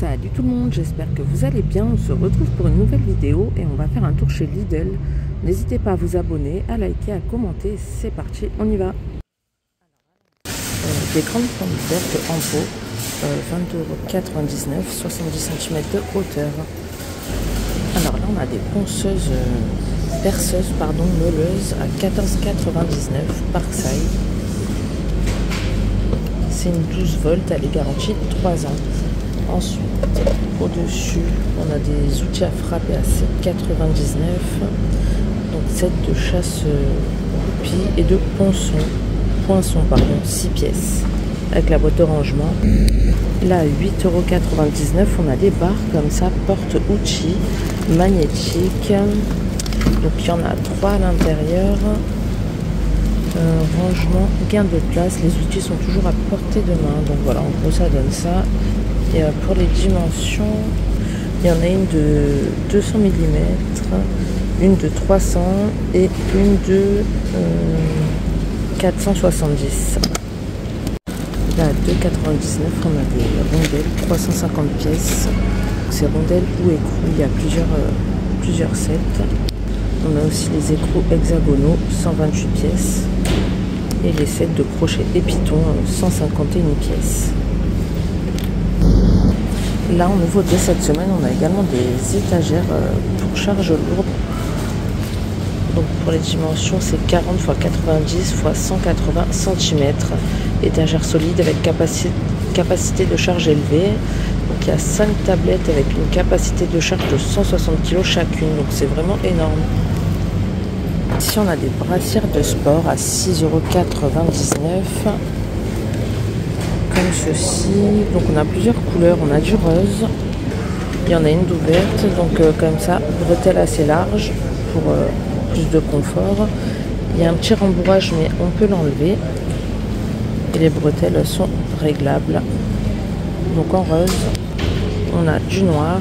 Salut tout le monde, j'espère que vous allez bien. On se retrouve pour une nouvelle vidéo et on va faire un tour chez Lidl. N'hésitez pas à vous abonner, à liker, à commenter. C'est parti, on y va. Des grandes pommes vertes en pot, 22,99 €, 70 cm de hauteur. Alors là on a des ponceuses, perceuses, meuleuses à 14,99 € Parkside. C'est une 12 volts, elle est garantie 3 ans. Ensuite, au-dessus, on a des outils à frapper à 7,99 €. Donc set de chasse goupille et de poinçon, 6 pièces, avec la boîte de rangement. Là, à 8,99 €, on a des barres comme ça, porte-outils, magnétiques. Donc il y en a 3 à l'intérieur. Rangement, gain de place, les outils sont toujours à portée de main. Donc voilà, en gros ça donne ça. Et pour les dimensions, il y en a une de 200 mm, une de 300 et une de 470. Là, à 2,99 €, on a des rondelles, 350 pièces. C'est rondelles ou écrous, il y a plusieurs sets. On a aussi les écrous hexagonaux, 128 pièces. Et les sets de crochets et pitons, 151 pièces. Là, en nouveauté cette semaine, on a également des étagères pour charge lourde. Donc pour les dimensions, c'est 40 x 90 x 180 cm. Étagère solide avec capacité de charge élevée. Donc il y a 5 tablettes avec une capacité de charge de 160 kg chacune. Donc c'est vraiment énorme. Ici, on a des brassières de sport à 6,99 €. Comme ceci. Donc on a plusieurs couleurs. On a du rose. Il y en a une d'ouverte. Donc comme ça, bretelle assez large pour plus de confort. Il y a un petit rembourrage, mais on peut l'enlever. Et les bretelles sont réglables. Donc en rose, on a du noir.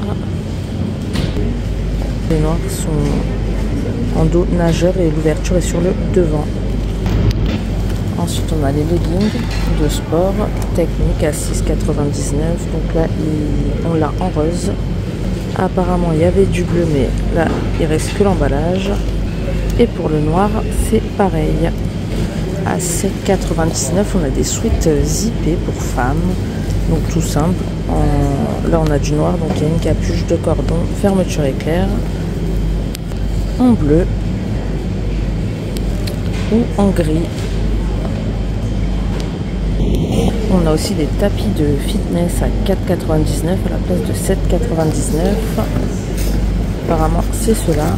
Les noirs sont en dos nageur et l'ouverture est sur le devant. Ensuite, on a les leggings de sport technique à 6,99 €. Donc là, on l'a en rose. Apparemment, il y avait du bleu, mais là, il reste que l'emballage. Et pour le noir, c'est pareil. À 7,99 €, on a des sweats zippés pour femmes. Donc tout simple. Là, on a du noir, donc il y a une capuche de cordon, fermeture éclair. En bleu ou en gris. On a aussi des tapis de fitness à 4,99 € à la place de 7,99 €. Apparemment c'est cela.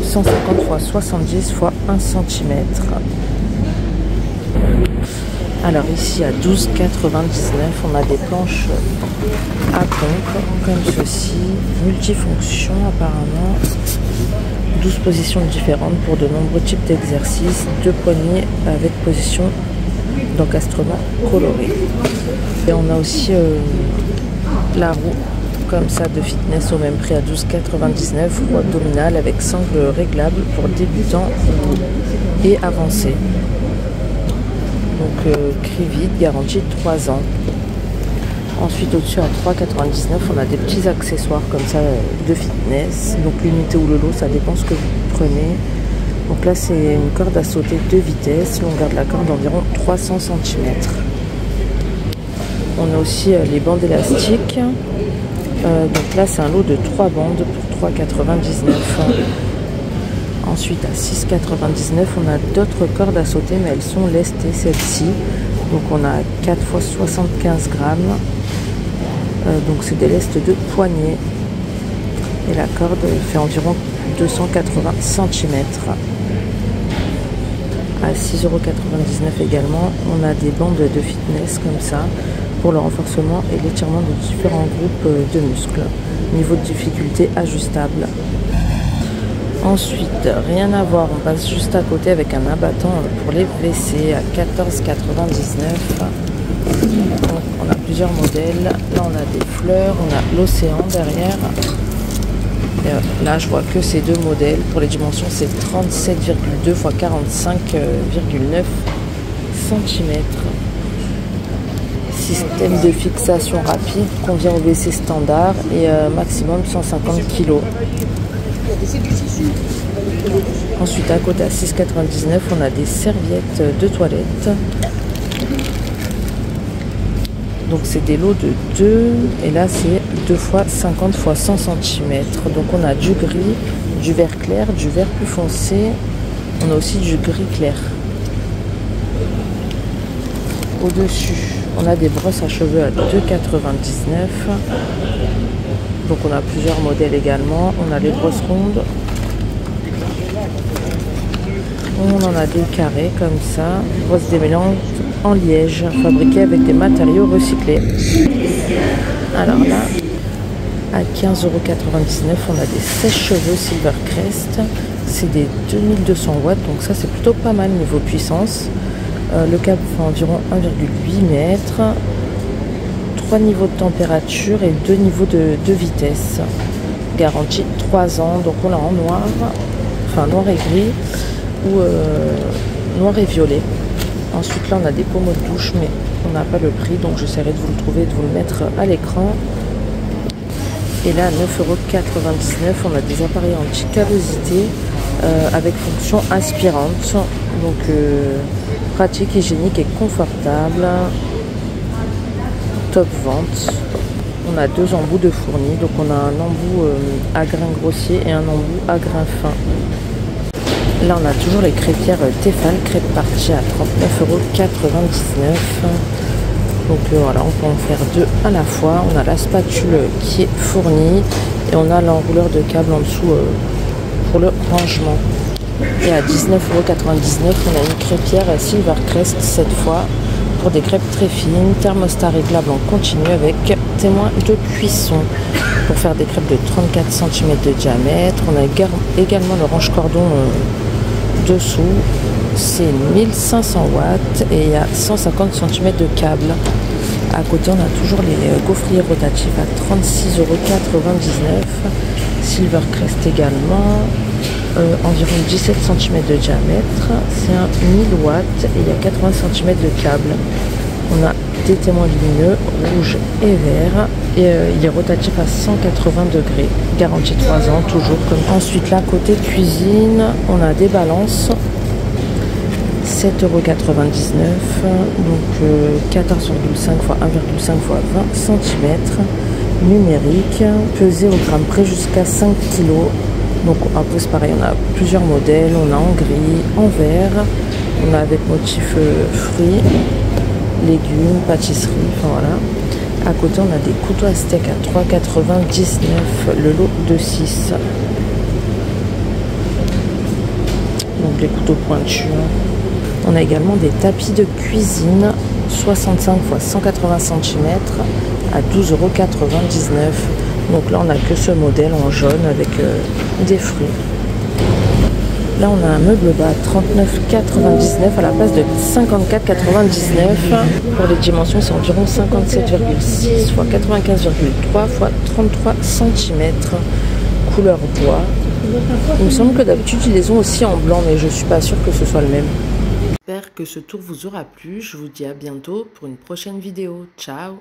150 x 70 x 1 cm. Alors ici à 12,99 € on a des planches à pompe comme ceci, multifonction apparemment. 12 positions différentes pour de nombreux types d'exercices, 2 poignées avec position d'encastrement coloré. Et on a aussi la roue comme ça de fitness au même prix à 12,99 €, roue abdominale avec sangle réglable pour débutants et avancés. Donc cri vide, garantie 3 ans. Ensuite au-dessus à 3,99 € on a des petits accessoires comme ça de fitness. Donc l'unité ou le lot, ça dépend ce que vous prenez. Donc là c'est une corde à sauter 2 vitesses, longueur de la corde d'environ 300 cm. On a aussi les bandes élastiques. Donc là c'est un lot de 3 bandes pour 3,99 €. Ensuite à 6,99 € on a d'autres cordes à sauter, mais elles sont lestées celles-ci. Donc on a 4 x 75 grammes. Donc c'est des lestes de poignée. Et la corde fait environ 280 cm. À 6,99 € également, on a des bandes de fitness comme ça pour le renforcement et l'étirement de différents groupes de muscles. Niveau de difficulté ajustable. Ensuite, rien à voir, on passe juste à côté avec un abattant pour les WC à 14,99 €. Donc, on a plusieurs modèles. Là, on a des fleurs, on a l'océan derrière. Et là, je vois que ces 2 modèles. Pour les dimensions, c'est 37,2 x 45,9 cm. Système de fixation rapide, convient au WC standard et maximum 150 kg. Ensuite, à côté à 6,99 €, on a des serviettes de toilette. Donc c'est des lots de 2 et là c'est 2 fois 50 fois 100 cm. Donc on a du gris, du vert clair, du vert plus foncé. On a aussi du gris clair. Au-dessus, on a des brosses à cheveux à 2,99 €. Donc on a plusieurs modèles également. On a les brosses rondes. On en a des carrés comme ça. Brosses démêlantes en liège, fabriquées avec des matériaux recyclés. Alors là, à 15,99 €, on a des sèche-cheveux Silvercrest. C'est des 2200 watts, donc ça c'est plutôt pas mal niveau puissance. Le câble fait environ 1,8 m, 3 niveaux de température et 2 niveaux de vitesse. Garantie 3 ans, donc on l'a en noir, enfin noir et gris ou noir et violet. Ensuite là on a des pommeaux de douche, mais on n'a pas le prix, donc j'essaierai de vous le trouver et de vous le mettre à l'écran. Et là à 9,99 €, on a des appareils anti-callosité avec fonction aspirante. Donc pratique, hygiénique et confortable. Top vente. On a 2 embouts de fournis. Donc on a un embout à grains grossiers et un embout à grains fins. Là on a toujours les crêpières Tefal, crêpes parties à 39,99 €. Donc voilà, on peut en faire 2 à la fois. On a la spatule qui est fournie et on a l'enrouleur de câble en dessous pour le rangement. Et à 19,99 €, on a une crêpière Silvercrest cette fois pour des crêpes très fines, thermostat réglable en continu avec témoin de cuisson pour faire des crêpes de 34 cm de diamètre. On a également le range-cordon dessous, c'est 1500 watts et il y a 150 cm de câble. À côté, on a toujours les gaufriers rotatifs à 36,99 €. Silvercrest également, environ 17 cm de diamètre. C'est un 1000 watts et il y a 80 cm de câble. On a des témoins lumineux, rouge et vert. Et il est rotatif à 180 degrés. Garantie 3 ans, toujours comme. Ensuite, là, côté cuisine, on a des balances. 7,99 €, donc 14,5 x 1,5 x 20 cm, numérique, pesé au gramme près jusqu'à 5 kg. Donc après c'est pareil, on a plusieurs modèles, on a en gris, en vert, on a avec motif fruits, légumes, pâtisserie, enfin voilà. À côté on a des couteaux à steak à 3,99 € le lot de 6. Donc les couteaux pointus. On a également des tapis de cuisine 65 x 180 cm à 12,99 €. Donc là on n'a que ce modèle en jaune avec des fruits. Là on a un meuble bas à 39,99 € à la place de 54,99 €. Pour les dimensions c'est environ 57,6 x 95,3 x 33 cm. Couleur bois. Il me semble que d'habitude ils les ont aussi en blanc, mais je suis pas sûre que ce soit le même. J'espère que ce tour vous aura plu. Je vous dis à bientôt pour une prochaine vidéo. Ciao!